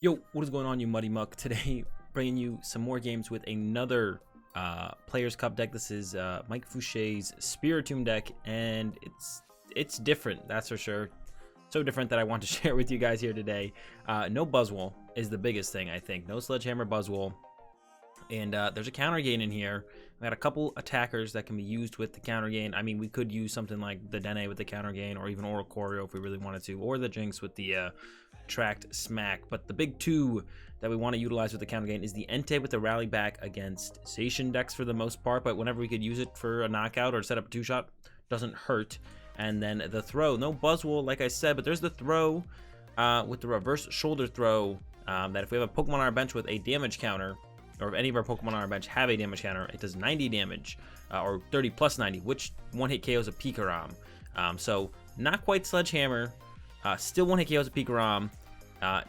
Yo, what is going on, you muddy muck? Today, bringing you some more games with another Players Cup deck. This is Mike Fouchet's Spiritomb deck, and it's different, that's for sure. So different that I want to share with you guys here today. No Buzzwole is the biggest thing, I think. No Sledgehammer Buzzwole. And there's a counter gain in here. We got a couple attackers that can be used with the counter gain. I mean, we could use something like the Dedenne with the counter gain, or even Oricorio if we really wanted to, or the Jynx with the tracked smack. But the big two that we want to utilize with the counter gain is the Entei with the rally back against station decks for the most part, but whenever we could use it for a knockout or set up a two-shot, doesn't hurt. And then the Throh, no Buzzwole like I said, but there's the Throw with the reverse shoulder throw, that if we have a Pokemon on our bench with a damage counter, or if any of our Pokemon on our bench have a damage counter, it does 90 damage, or 30 plus 90, which one-hit KOs a PikaRom. So not quite Sledgehammer, still one-hit KOs a PikaRom.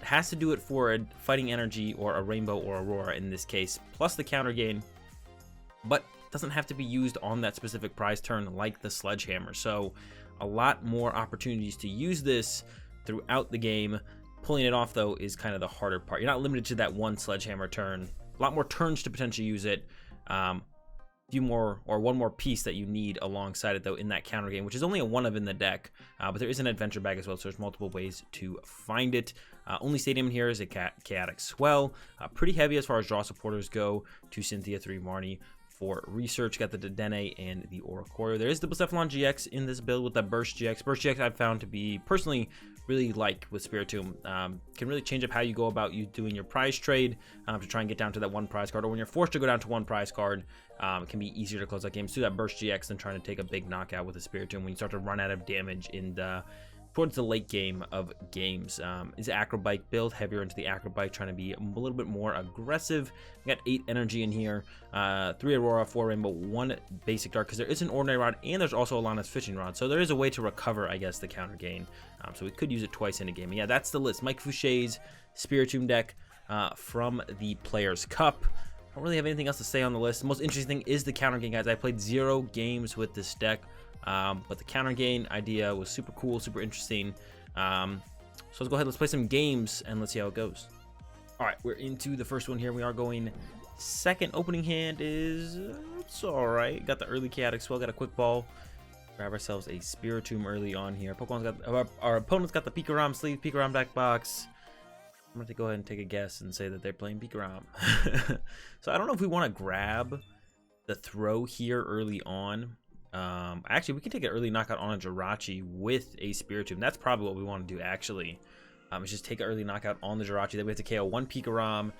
Has to do it for a Fighting Energy or a Rainbow or Aurora in this case, plus the counter gain, but doesn't have to be used on that specific prize turn like the Sledgehammer. So a lot more opportunities to use this throughout the game. Pulling it off, though, is kind of the harder part. You're not limited to that one Sledgehammer turn. A lot more turns to potentially use it. Few more, or one more piece that you need alongside it, though, in that counter game, which is only a one of in the deck, but there is an adventure bag as well, so there's multiple ways to find it. Only stadium here is a Chaotic Swell, pretty heavy as far as draw supporters go, to Cynthia, 3 Marnie for research. Got the Dedenne and the Oricorio. There is the Blacephalon-GX in this build with the Burst GX. Burst GX I've found to be personally really like with Spiritomb. Can really change up how you go about doing your prize trade to try and get down to that one prize card, or when you're forced to go down to one prize card, it can be easier to close that game. So that Burst GX than trying to take a big knockout with a Spiritomb when you start to run out of damage in the towards the late game of games. Is Acro Bike build, heavier into the Acro Bike, trying to be a little bit more aggressive. We got 8 energy in here, 3 Aurora, 4 Rainbow, 1 basic dark, because there is an Ordinary Rod, and there's also a Lana's Fishing Rod, so there is a way to recover, I guess, the counter gain. So we could use it twice in a game. And yeah, that's the list. Mike Fouchet's Spiritomb deck from the Players Cup. I don't really have anything else to say on the list. The most interesting thing is the counter gain, guys. I played 0 games with this deck. But the counter gain idea was super cool, super interesting. So let's go ahead, let's play some games, and let's see how it goes. All right, we're into the first one here. We are going second. Opening hand is, it's all right. Got the early Chaotic Swell, got a quick ball. Grab ourselves a Spiritomb early on here. Our opponent's got the PikaRom sleeve, PikaRom deck box. I'm going to go ahead and take a guess and say that they're playing PikaRom. So I don't know if we want to grab the Throw here early on. Actually, we can take an early knockout on a Jirachi with a Spiritomb. That's probably what we want to do, actually. Is just take an early knockout on the Jirachi. Then we have to KO 1 PikaRom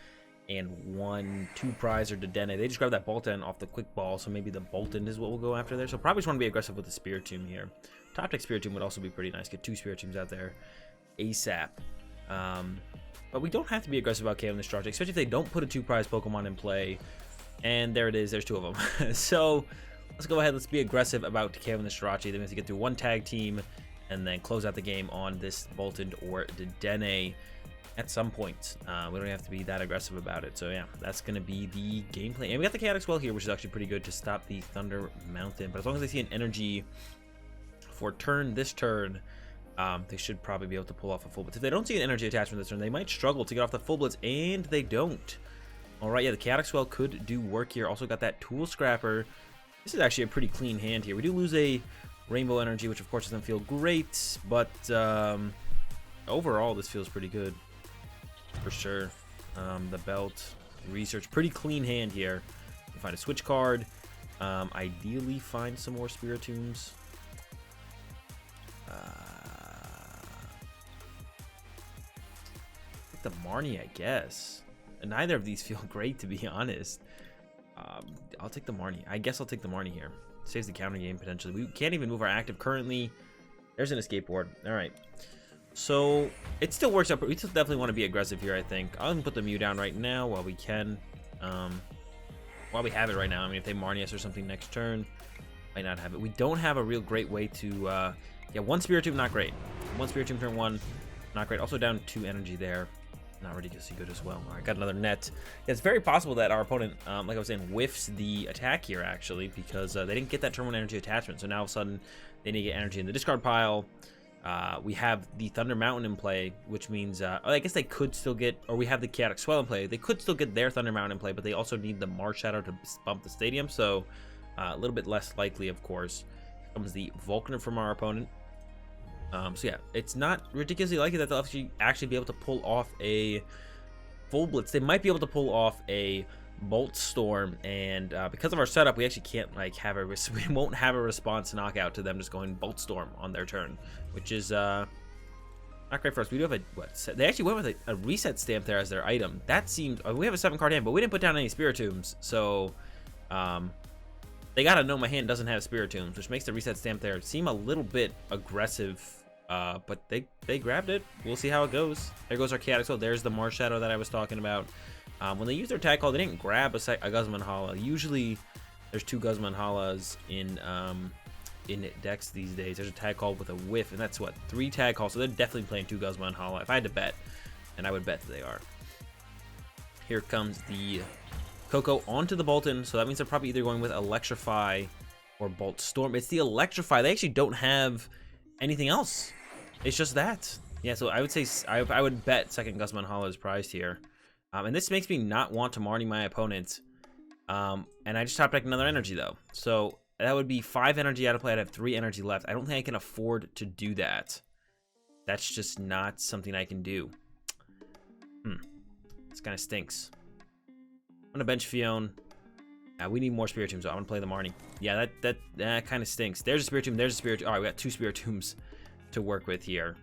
and 1 2-prize or Dedenne. They just grab that Bolton off the quick ball, so maybe the Bolton is what we'll go after there. So probably just want to be aggressive with the Spiritomb here. Top deck Spiritomb would also be pretty nice. Get 2 Spiritombs out there ASAP. But we don't have to be aggressive about KOing this Jirachi, especially if they don't put a 2-prize Pokemon in play. And there it is. There's 2 of them. So let's go ahead, let's be aggressive about KOing this Jirachi. Then we have to get through 1 tag team and then close out the game on this Bolton or Dedenne at some point. We don't have to be that aggressive about it. So yeah, that's going to be the gameplay. And we got the Chaotic Swell here, which is actually pretty good to stop the Thunder Mountain. But as long as they see an energy for this turn, they should probably be able to pull off a full blitz. If they don't see an energy attachment this turn, they might struggle to get off the full blitz, and they don't. All right, yeah, the Chaotic Swell could do work here. Also got that Tool Scrapper. This is actually a pretty clean hand here. We do lose a Rainbow Energy, which of course doesn't feel great, but overall this feels pretty good for sure. The belt, research, pretty clean hand here. We find a switch card. Ideally find some more Spiritombs. The Marnie, I guess. And neither of these feel great, to be honest. I'll take the Marnie. I guess I'll take the Marnie here. Saves the counter game potentially. We can't even move our active currently. There's an escape board. All right. So it still works out. We still definitely want to be aggressive here, I think. I'll even put the Mew down right now while we can. While we have it right now. I mean, if they Marnie us or something next turn, might not have it. We don't have a real great way to... yeah, 1 Spiritomb, not great. 1 Spiritomb turn 1, not great. Also down 2 energy there. Not ridiculously good as well. All right, got another net. It's very possible that our opponent, like I was saying, whiffs the attack here, actually, because they didn't get that turn 1 energy attachment. So now all of a sudden, they need to get energy in the discard pile. We have the Thunder Mountain in play, which means I guess they could still get, or we have the Chaotic Swell in play. They could still get their Thunder Mountain in play, but they also need the Mars Shadow to bump the stadium, so a little bit less likely, of course. Here comes the Vulcaner from our opponent. So yeah, it's not ridiculously likely that they'll actually be able to pull off a full blitz. They might be able to pull off a Bolt Storm, and because of our setup, we actually can't like we won't have a response knockout to them just going Bolt Storm on their turn, which is not great for us. We do have they actually went with a reset stamp there as their item. That seemed, we have a 7-card hand, but we didn't put down any Spiritombs, so they gotta know my hand doesn't have Spiritombs, which makes the reset stamp there seem a little bit aggressive. But they grabbed it. We'll see how it goes. There goes our Chaotic Swell. There's the Mars Shadow that I was talking about. When they use their tag call, they didn't grab a Guzman Hala. Usually, there's 2 Guzman Halas in decks these days. There's a tag call with a whiff, and that's what, 3 tag calls. So they're definitely playing 2 Guzman Hala. If I had to bet, and I would bet that they are. Here comes the Coco onto the Bolton. So that means they're probably either going with Electrify or Bolt Storm. It's the Electrify. They actually don't have anything else. It's just that. Yeah, so I would say I would bet second Guzman Hala is prized here. And this makes me not want to Marnie my opponent. And I just top deck another energy though. So that would be 5 energy out of play. I'd have 3 energy left. I don't think I can afford to do that. That's just not something I can do. This kind of stinks. I'm gonna bench Phione. We need more Spiritombs, so I'm gonna play the Marnie. Yeah, that kind of stinks. There's a Spiritomb, there's a Spiritomb. All right, we got 2 Spiritombs to work with here.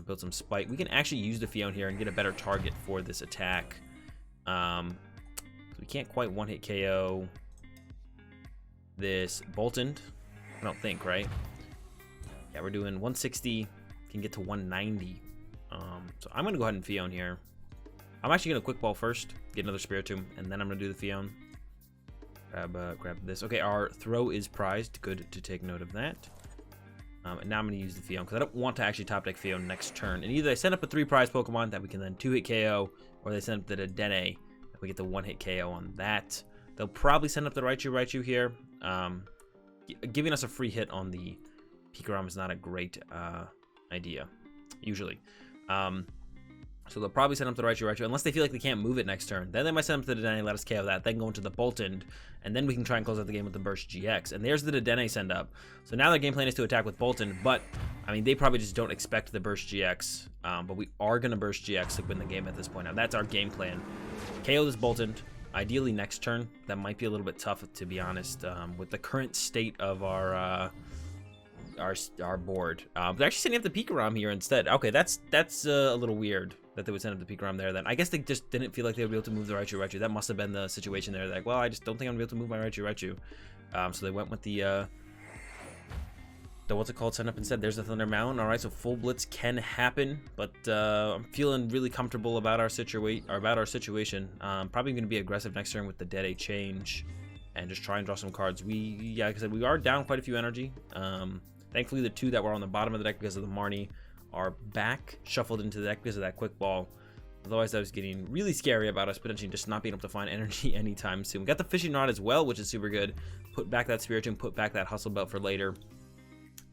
Build some Spite. We can actually use the Phione here and get a better target for this attack. We can't quite one-hit KO this Bolton. I don't think, right? Yeah, we're doing 160. Can get to 190. So I'm gonna go ahead and Phione here. I'm actually gonna quick ball first, get another Spiritomb, and then I'm gonna do the Phione. Grab this. Okay, our Throh is prized. Good to take note of that. And now I'm going to use the Phione because I don't want to actually top deck Phione next turn. And either they send up a 3 prize Pokemon that we can then 2-hit KO, or they send up the Dedenne and we get the 1-hit KO on that. They'll probably send up the Raichu here. Giving us a free hit on the PikaRom is not a great idea, usually. So they'll probably send up the Raichu unless they feel like they can't move it next turn. Then they might send up the Dedenne, let us KO that, then go into the Bolton, and then we can try and close out the game with the Burst GX. And there's the Dedenne send up. So now their game plan is to attack with Bolton, but I mean they probably just don't expect the Burst GX. But we are gonna Burst GX to win the game at this point. Now that's our game plan. KO this Bolton, ideally next turn. That might be a little bit tough to be honest, with the current state of our board. They're actually sending up the PikaRom here instead. Okay, that's a little weird that they would send up the PikaRom there then. I guess they just didn't feel like they would be able to move the Raichu. That must have been the situation there. Like, well, I just don't think I'm going to be able to move my Raichu. So they went with the what's it called, send up instead. There's the Thunder Mountain. All right, so full blitz can happen, but I'm feeling really comfortable about our situation. Probably going to be aggressive next turn with the Dedenne change and just try and draw some cards. Yeah, like I said, we are down quite a few energy. Thankfully, the 2 that were on the bottom of the deck because of the Marnie are back, shuffled into the deck because of that quick ball. Otherwise, that was getting really scary about us potentially just not being able to find energy anytime soon. We got the Fishing Rod as well, which is super good. Put back that Spiritomb, put back that Hustle Belt for later.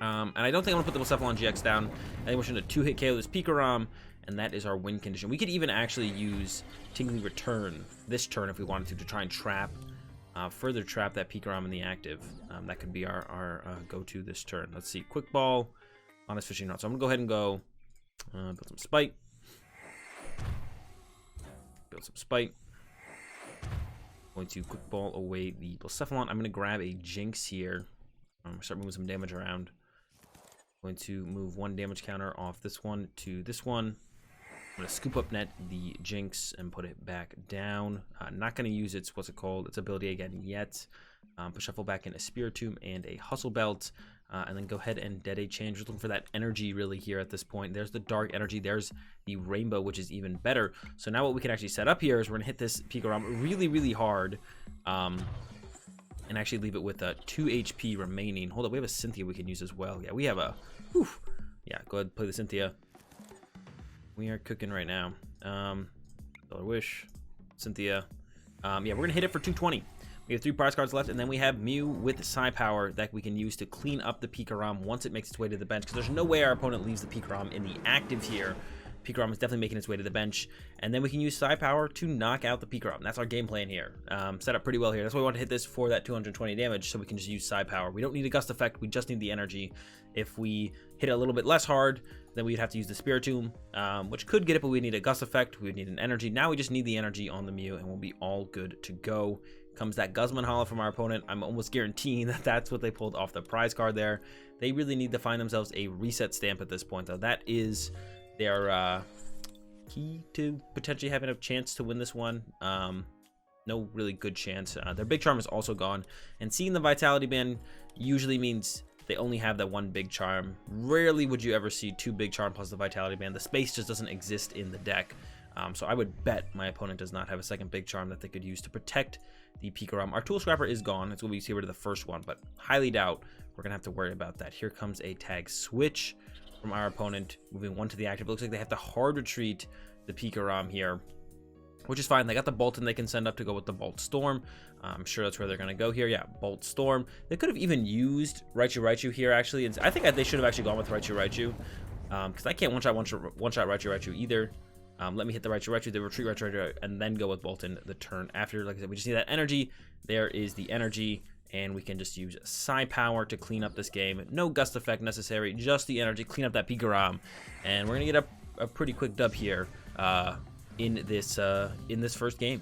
And I don't think I'm going to put the Blacephalon-GX down. I think we're going to 2-hit KO this PikaRom, and that is our win condition. We could even actually use Tingly Return this turn if we wanted to try and trap, further trap that PikaRom in the active. That could be our go-to this turn. Let's see, quick ball on this Fishing Rod. So I'm gonna go ahead and go build some Spite. Build some Spite. Going to quick ball away the Blacephalon. I'm gonna grab a Jynx here. Start moving some damage around. Going to move 1 damage counter off this one to this one. I'm gonna Scoop Up Net the Jynx and put it back down. Not gonna use its its ability again yet. Put shuffle back in a Spiritomb and a Hustle Belt. And then go ahead and Dedenne change. We're looking for that energy really here at this point. There's the dark energy. There's the rainbow, which is even better. So now what we can actually set up here is we're going to hit this PikaRom really, really hard. And actually leave it with 2 HP remaining. Hold up, we have a Cynthia we can use as well. Yeah, we have a... Whew. Yeah, go ahead and play the Cynthia. We are cooking right now. Dollar Wish. Cynthia. Yeah, we're going to hit it for 220. We have 3 prize cards left, and then we have Mew with Psi Power that we can use to clean up the PikaRom once it makes its way to the bench, because there's no way our opponent leaves the PikaRom in the active here. PikaRom is definitely making its way to the bench, and then we can use Psi Power to knock out the PikaRom. That's our game plan here. Set up pretty well here. That's why we want to hit this for that 220 damage, so we can just use Psi Power. We don't need a gust effect, we just need the energy. If we hit it a little bit less hard, then we'd have to use the Spiritomb, which could get it, but we need a gust effect, we would need an energy. Now we just need the energy on the Mew, and we'll be all good to go. Comes that Guzman Hollow from our opponent. I'm almost guaranteeing that that's what they pulled off the prize card there. They really need to find themselves a reset stamp at this point, though. That is their key to potentially having a chance to win this one. No really good chance. Their big charm is also gone, and seeing the vitality band usually means they only have that one big charm. Rarely would you ever see 2 big charm plus the vitality band. The space just doesn't exist in the deck. So I would bet my opponent does not have a second big charm that they could use to protect the PikaRom. Our Tool Scrapper is gone. It's going to be rid of the first one, but highly doubt we're going to have to worry about that. Here comes a tag switch from our opponent, moving 1 to the active. It looks like they have to hard retreat the PikaRom here, which is fine. They got the Bolton they can send up to go with the Bolt Storm. I'm sure that's where they're going to go here. Yeah, Bolt Storm. They could have even used Raichu here, actually. And I think they should have actually gone with Raichu, because I can't one-shot Raichu either. Let me hit the Raichu, they retreat Raichu, and then go with Bolton the turn after. Like I said, we just need that energy. There is the energy, and we can just use Psi Power to clean up this game. No gust effect necessary, just the energy. Clean up that PikaRom, and we're going to get a pretty quick dub here in this first game.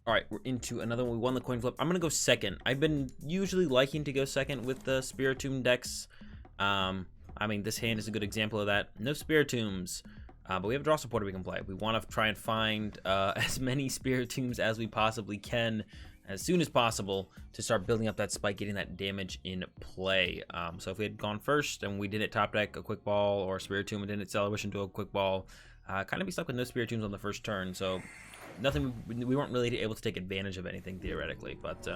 All right, we're into another one. We won the coin flip. I'm going to go second. I've been usually liking to go second with the Spiritomb decks. I mean, this hand is a good example of that. No Spiritombs. But we have a draw supporter we can play. We want to try and find as many Spiritombs as we possibly can as soon as possible to start building up that spike, getting that damage in play. So if we had gone first and we didn't top deck a quick ball or a Spiritomb and didn't Celebish into a quick ball, kind of be stuck with no Spiritombs on the first turn. So nothing, we weren't really able to take advantage of anything theoretically. But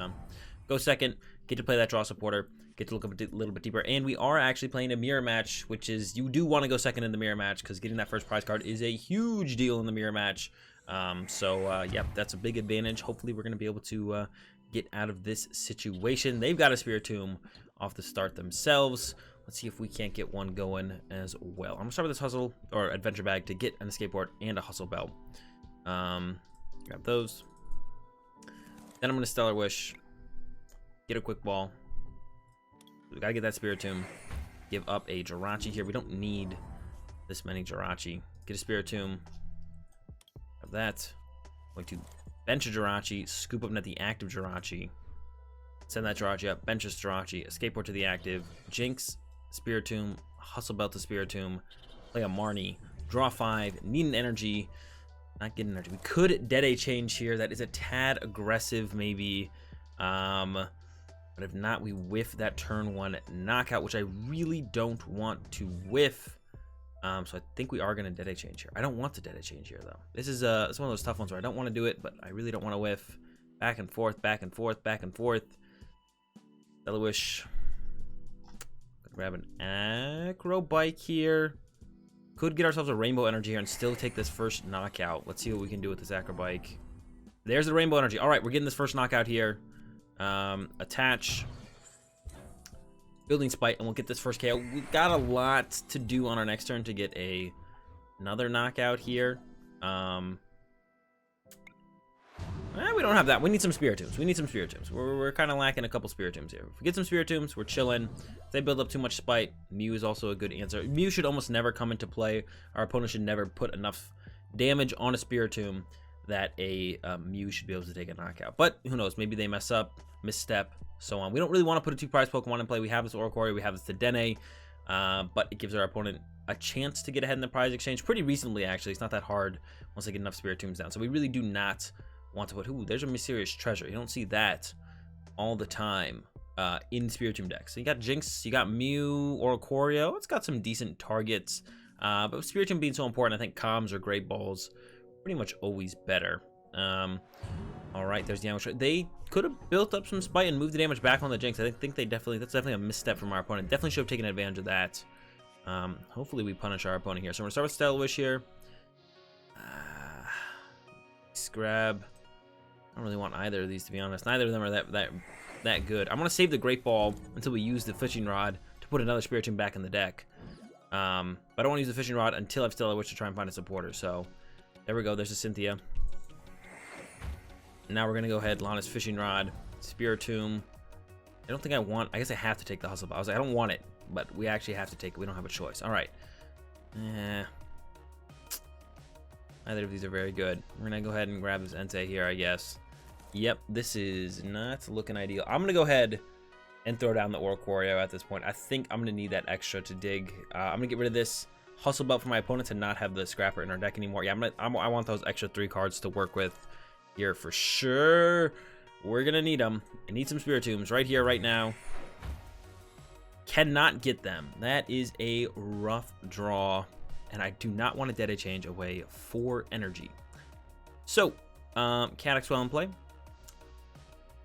go second, get to play that draw supporter, get to look up a little bit deeper, and we are actually playing a mirror match, which is, you do want to go second in the mirror match because getting that first prize card is a huge deal in the mirror match. Yeah, that's a big advantage. Hopefully we're going to be able to get out of this situation. They've got a Spiritomb off the start themselves. Let's see if we can't get one going as well. I'm going to start with this Hustle, or Adventure Bag, to get an Escape Board and a Hustle Belt. Grab those. Then I'm going to Stellar Wish, get a Quick Ball. We gotta get that Spiritomb. Give up a Jirachi here. We don't need this many Jirachi. Get a Spiritomb. Have that. Going to bench a Jirachi. Scoop Up Net the active Jirachi. Send that Jirachi up. Bench this Jirachi. Escape Board to the active. Jynx, Spiritomb. Hustle Belt to Spiritomb. Play a Marnie. Draw 5. Need an energy. Not getting energy. We could Dedenne change here. That is a tad aggressive, maybe. But if not, we whiff that turn 1 knockout, which I really don't want to whiff. So I think we are going to Dedenne change here. I don't want to Dedenne change here, though. This is it's one of those tough ones where I don't want to do it, but I really don't want to whiff. Back and forth, back and forth, back and forth. Stellar Wish. Grab an Acro Bike here. Could get ourselves a Rainbow Energy here and still take this first knockout. Let's see what we can do with this Acro Bike. There's the Rainbow Energy. All right, we're getting this first knockout here. Attach, building spite, and we'll get this first KO. We've got a lot to do on our next turn to get another knockout here. We don't have that. We need some Spiritombs. We're kind of lacking a couple Spiritombs here. If we get some Spiritombs, we're chilling. If they build up too much spite, Mew is also a good answer. Mew should almost never come into play. Our opponent should never put enough damage on a Spiritomb that a Mew should be able to take a knockout. But who knows? Maybe they mess up, misstep, so on. We don't really want to put a 2-prize Pokemon in play. We have this Oricorio, we have this Dedenne, but it gives our opponent a chance to get ahead in the prize exchange pretty recently, actually. It's not that hard once they get enough Spiritombs down. So we really do not want to put... Ooh, there's a Mysterious Treasure. You don't see that all the time in Spiritomb decks. So you got Jynx, you got Mew, Oricorio. It's got some decent targets, but with Spiritomb being so important, I think comms or Great Balls pretty much always better. All right, there's the damage. They could have built up some spite and moved the damage back on the Jynx. I think that's definitely a misstep from our opponent. Definitely should have taken advantage of that. Hopefully we punish our opponent here. So we're gonna start with Stellar Wish here. Grab. I don't really want either of these, to be honest. Neither of them are that good. I'm gonna save the Great Ball until we use the fishing rod to put another Spiritomb back in the deck. But I don't want to use the fishing rod until I've still wish to try and find a supporter. So there we go. There's a Cynthia. Now we're gonna go ahead. Lana's fishing rod, Spiritomb. I don't think I want. I guess I have to take the Hustle Belt. I was like, I don't want it, but we actually have to take it. We don't have a choice. All right. Neither of these are very good. We're gonna go ahead and grab this Entei here, I guess. Yep, this is not looking ideal. I'm gonna go ahead and throw down the Oricorio at this point. I think I'm gonna need that extra to dig. I'm gonna get rid of this Hustle Belt for my opponent to not have the Scrapper in our deck anymore. Yeah, I want those extra 3 cards to work with here for sure. We're gonna need them. I need some Spiritombs right here, right now. Cannot get them. That is a rough draw, and I do not want to Dedenne change away for energy. So, Chaotic Swell in play.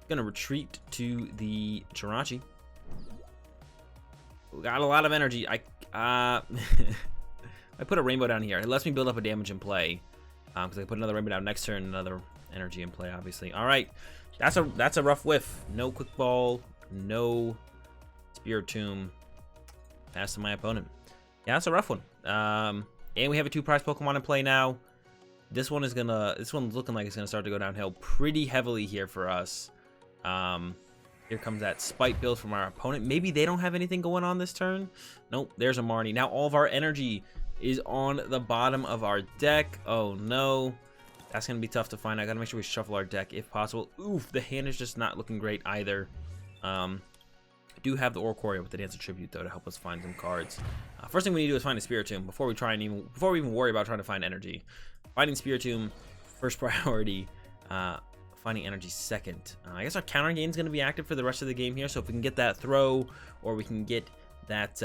Gonna retreat to the Jirachi. We got a lot of energy. I put a Rainbow down here. It lets me build up a damage in play. Because I put another Rainbow down next turn, another energy in play, obviously. All right, that's a rough whiff. No Quick Ball, no Spiritomb. Pass to my opponent. Yeah, that's a rough one. And we have a 2-prize Pokemon in play now. This one's looking like it's gonna start to go downhill pretty heavily here for us. Here comes that Spite build from our opponent. Maybe they don't have anything going on this turn. Nope, there's a Marnie. Now all of our energy is on the bottom of our deck. Oh no, that's gonna be tough to find. I gotta make sure we shuffle our deck if possible. Oof, the hand is just not looking great either. I do have the Oricorio with the Dance of Tribute though to help us find some cards. First thing we need to do is find a Spiritomb before we even worry about trying to find energy. Finding Spiritomb first priority. Finding energy second. I guess our counter gain is going to be active for the rest of the game here. So if we can get that throw, or we can get that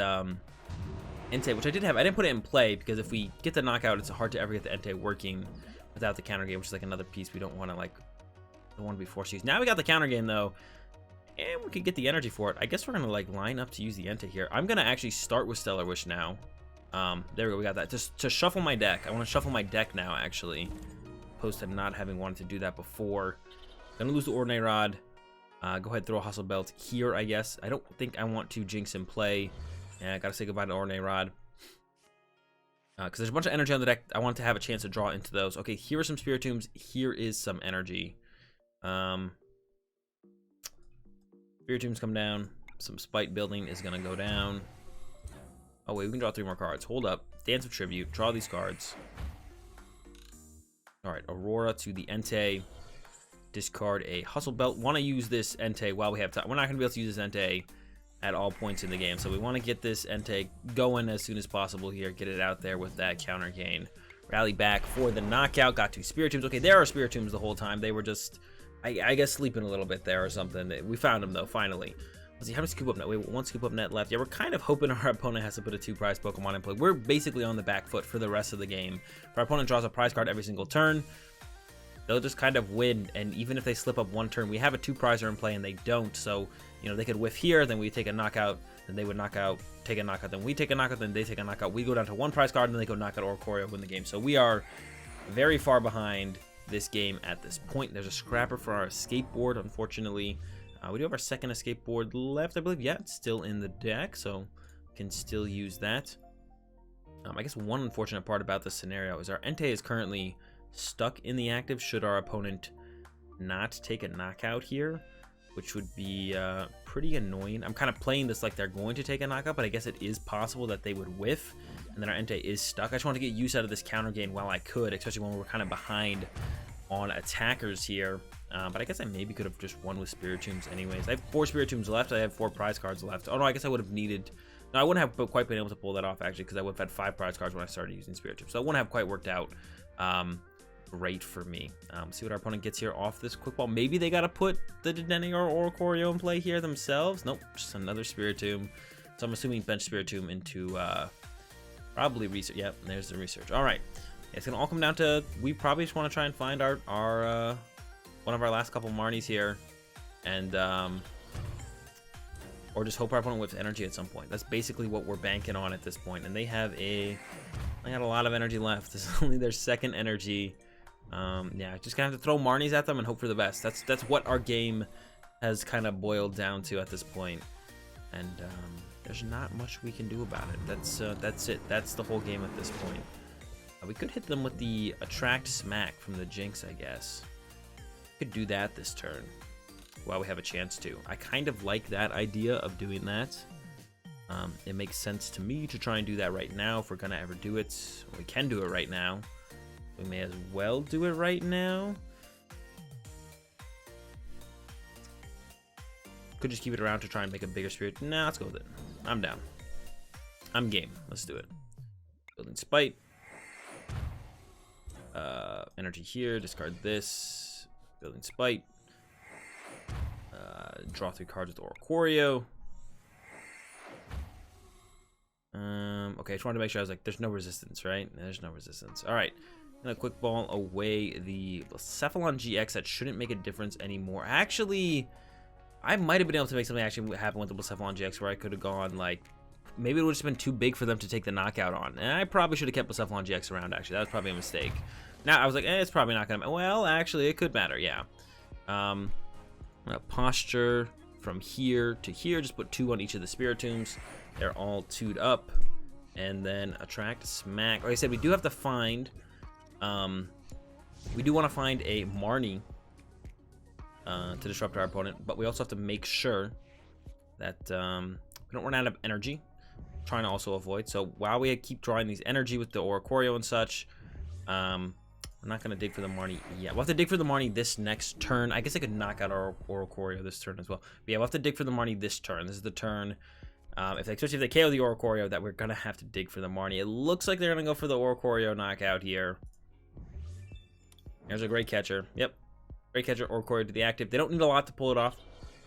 Entei, which I did have. I didn't put it in play because if we get the knockout, it's hard to ever get the Entei working without the counter game, which is like another piece we don't want to be forced to use. Now we got the counter game though, and we could get the energy for it. I guess we're gonna line up to use the Entei here. I'm gonna actually start with Stellar Wish now. There we go. We got that. Just to shuffle my deck. I want to shuffle my deck now actually, opposed to not having wanted to do that before. Gonna lose the Ordinary Rod. Go ahead and throw a Hustle Belt here, I guess. I don't think I want to Jynx in play. Yeah, I gotta say goodbye to Ordinary Rod. Because there's a bunch of energy on the deck. I want to have a chance to draw into those. Okay, here are some Spiritombs. Here is some energy. Spiritombs come down. Some Spite building is gonna go down. Oh wait, we can draw 3 more cards. Hold up. Dance of Tribute. Draw these cards. Alright, Aurora to the Entei. Discard a Hustle Belt. Want to use this Entei while we have time. We're not going to be able to use this Entei at all points in the game. So we want to get this Entei going as soon as possible here. Get it out there with that counter gain. Rally back for the knockout. Got 2 Spiritombs. Okay, there are Spiritombs the whole time. They were just, I guess, sleeping a little bit there or something. We found them, though, finally. Let's see, how many Scoop Up Net? We have 1 Scoop Up Net left. Yeah, we're kind of hoping our opponent has to put a 2-prize Pokemon in play. We're basically on the back foot for the rest of the game. If our opponent draws a prize card every single turn, they'll just kind of win, and even if they slip up 1 turn, we have a 2-prizer in play and they don't, so, you know, they could whiff here, then we take a knockout, then they would knock out, take a knockout, then we take a knockout, then they take a knockout, we go down to 1 prize card, and then they go knock out Oricorio, win the game. So we are very far behind this game at this point. There's a Scrapper for our Escape Board, unfortunately. We do have our second Escape Board left, I believe. Yeah, it's still in the deck, so can still use that. I guess one unfortunate part about this scenario is our Entei is currently stuck in the active should our opponent not take a knockout here, which would be pretty annoying. I'm kind of playing this like they're going to take a knockout, but I guess it is possible that they would whiff, and then our Entei is stuck. I just want to get use out of this counter gain while I could, especially when we're kind of behind on attackers here. But I guess I maybe could have just won with Spiritombs anyways. I have 4 Spiritombs left. I have 4 prize cards left. Oh no, I guess I would have needed... No, I wouldn't have quite been able to pull that off actually, because I would have had 5 prize cards when I started using Spiritombs. So it wouldn't have quite worked out great for me. See what our opponent gets here off this Quick Ball. Maybe they got to put the Dedenne or Oricorio in play here themselves. Nope, just another Spiritomb. So I'm assuming bench Spiritomb into probably research. Yep, there's the research. All right, it's gonna all come down to we probably just want to try and find our one of our last couple Marnies here, and or just hope our opponent whips energy at some point. That's basically what we're banking on at this point. And they got a lot of energy left. This is only their second energy. Yeah, just gonna have to throw Marnies at them and hope for the best. That's what our game has kind of boiled down to at this point. And there's not much we can do about it. That's it. That's the whole game at this point. We could hit them with the Attract Smack from the Jynx, I guess. We could do that this turn while we have a chance to. I kind of like that idea of doing that. It makes sense to me to try and do that right now if we're gonna ever do it. We can do it right now. We may as well do it right now. Could just keep it around to try and make a bigger spirit. Nah, let's go with it. I'm down. I'm game. Let's do it. Building Spite. Energy here. Discard this. Building Spite. Draw 3 cards with Oricorio. Okay, I just wanted to make sure I was like, there's no resistance, right? There's no resistance. All right. I'm gonna quick ball away the Blacephalon-GX. That shouldn't make a difference anymore. Actually, I might have been able to make something actually happen with the Blacephalon-GX where I could have gone like, maybe it would have just been too big for them to take the knockout on. And I probably should have kept Blacephalon-GX around, actually. That was probably a mistake. Now, I was like, it's probably not gonna, well, actually, it could matter, yeah. Posture from here to here. Just put 2 on each of the Spiritombs. They're all 2'd up. And then Attract Smack. Like I said, we do have to find, we do want to find a Marnie to disrupt our opponent, but we also have to make sure that we don't run out of energy. Trying to also avoid. So while we keep drawing these energy with the Oricorio and such, we're not going to dig for the Marnie yet. We'll have to dig for the Marnie this next turn. I guess I could knock out our Oricorio this turn as well. But yeah, we'll have to dig for the Marnie this turn. This is the turn, especially if they KO the Oricorio, that we're going to have to dig for the Marnie. It looks like they're going to go for the Oricorio knockout here. There's a Great Catcher. Yep. Great Catcher, Oricorio to the active. They don't need a lot to pull it off.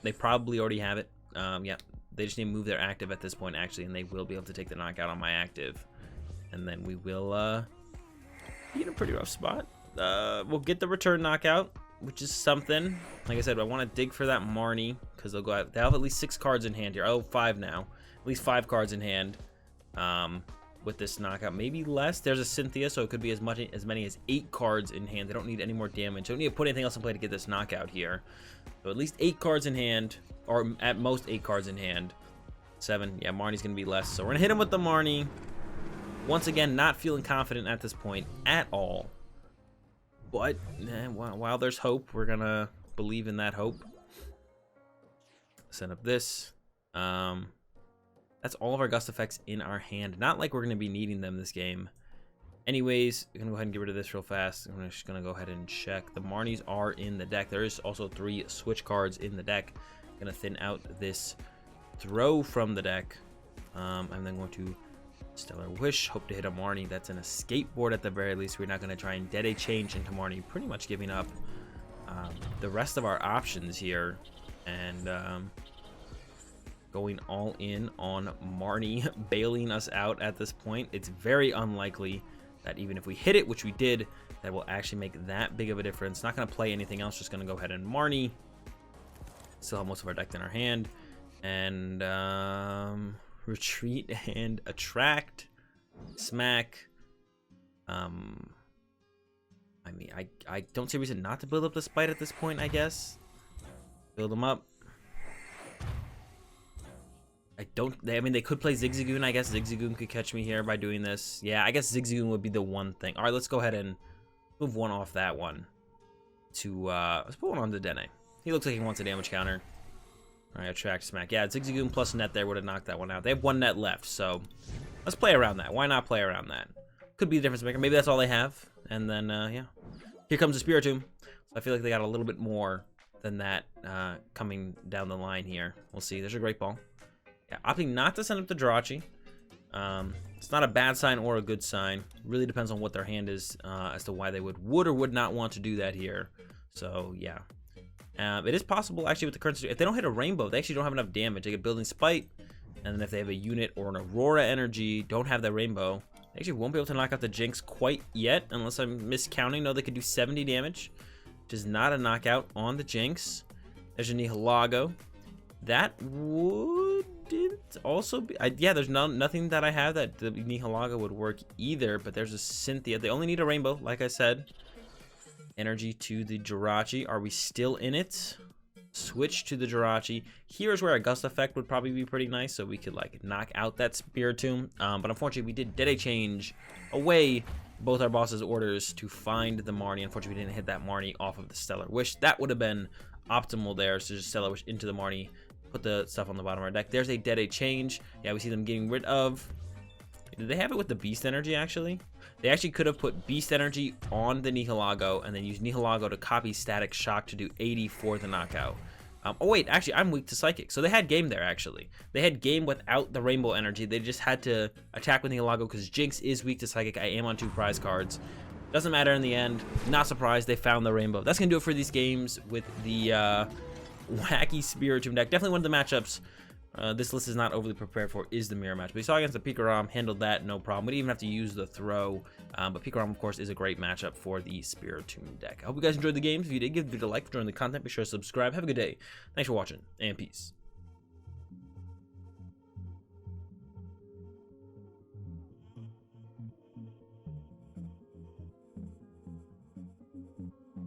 They probably already have it. Yeah. They just need to move their active at this point, actually, and they will be able to take the knockout on my active. And then we will be in a pretty rough spot. We'll get the return knockout, which is something. Like I said, I want to dig for that Marnie, because they'll go out. They have at least 6 cards in hand here. Oh, 5 now. At least 5 cards in hand with this knockout. Maybe less. There's a Cynthia, so it could be as many as 8 cards in hand. They don't need any more damage. They don't need to put anything else in play to get this knockout here. So at least 8 cards in hand. Or at most 8 cards in hand. 7. Yeah, Marnie's going to be less. So we're going to hit him with the Marnie. Once again, not feeling confident at this point at all. But while there's hope, we're going to believe in that hope. Set up this. That's all of our gust effects in our hand. Not like we're going to be needing them this game. Anyways, I'm going to go ahead and get rid of this real fast. I'm just going to go ahead and check. The Marnies are in the deck. There is also 3 switch cards in the deck. Gonna thin out this throw from the deck. I'm then going to Stellar Wish, hope to hit a Marnie. That's an escape board at the very least. We're not going to try and Dedenne change into Marnie, pretty much giving up the rest of our options here and going all in on Marnie, bailing us out at this point. It's very unlikely that even if we hit it, which we did, that will actually make that big of a difference. Not going to play anything else, just going to go ahead and Marnie. Still have most of our deck in our hand. And retreat and attract. Smack. I mean, I don't see a reason not to build up the Spite at this point, I guess. Build them up. I mean, they could play Zigzagoon. I guess Zigzagoon could catch me here by doing this. Yeah, I guess Zigzagoon would be the one thing. All right, let's go ahead and move one off that one. Let's put one on Dedenne. He looks like he wants a damage counter. All right, attract Smack. Yeah, Zigzagoon plus net there would have knocked that one out. They have 1 net left, so let's play around that. Why not play around that? Could be the difference maker. Maybe that's all they have. And then, yeah. Here comes the Spiritomb. So I feel like they got a little bit more than that coming down the line here. We'll see. There's a Great Ball. Yeah, opting not to send up the Jirachi. It's not a bad sign or a good sign. Really depends on what their hand is as to why they would or would not want to do that here. So, yeah. It is possible, actually, with the current situation. If they don't hit a Rainbow, they actually don't have enough damage. They get Building Spite, and then if they have a unit or an Aurora Energy, don't have that Rainbow, they actually won't be able to knock out the Jynx quite yet, unless I'm miscounting. No, they could do 70 damage, which is not a knockout on the Jynx. There's a Nihilego. That wouldn't also be... yeah, there's nothing that I have that the Nihilego would work either, but there's a Cynthia. They only need a Rainbow, like I said. Energy to the Jirachi. Are we still in it? Switch to the Jirachi. Here's where a gust effect would probably be pretty nice, so we could like knock out that Spiritomb. But unfortunately, we did Dedenne change away both our boss's orders to find the Marnie. Unfortunately, we didn't hit that Marnie off of the Stellar Wish. That would have been optimal there. So just Stellar Wish into the Marnie, put the stuff on the bottom of our deck. There's a Dedenne change. Yeah, we see them getting rid of. Did they have it with the Beast Energy actually? They actually could have put Beast Energy on the Nihilego and then use Nihilego to copy Static Shock to do 80 for the knockout. Oh wait, actually I'm weak to Psychic. So they had game there actually. They had game without the Rainbow Energy. They just had to attack with Nihilego because Jynx is weak to Psychic. I am on 2 prize cards. Doesn't matter in the end. Not surprised they found the Rainbow. That's going to do it for these games with the Wacky Spiritomb deck. Definitely one of the matchups this list is not overly prepared for is the mirror match. But we saw against the PikaRom, handled that, no problem. We didn't even have to use the throw. But PikaRom, of course, is a great matchup for the Spiritomb deck. I hope you guys enjoyed the games. If you did, give the video a like, join the content, be sure to subscribe. Have a good day. Thanks for watching, and peace.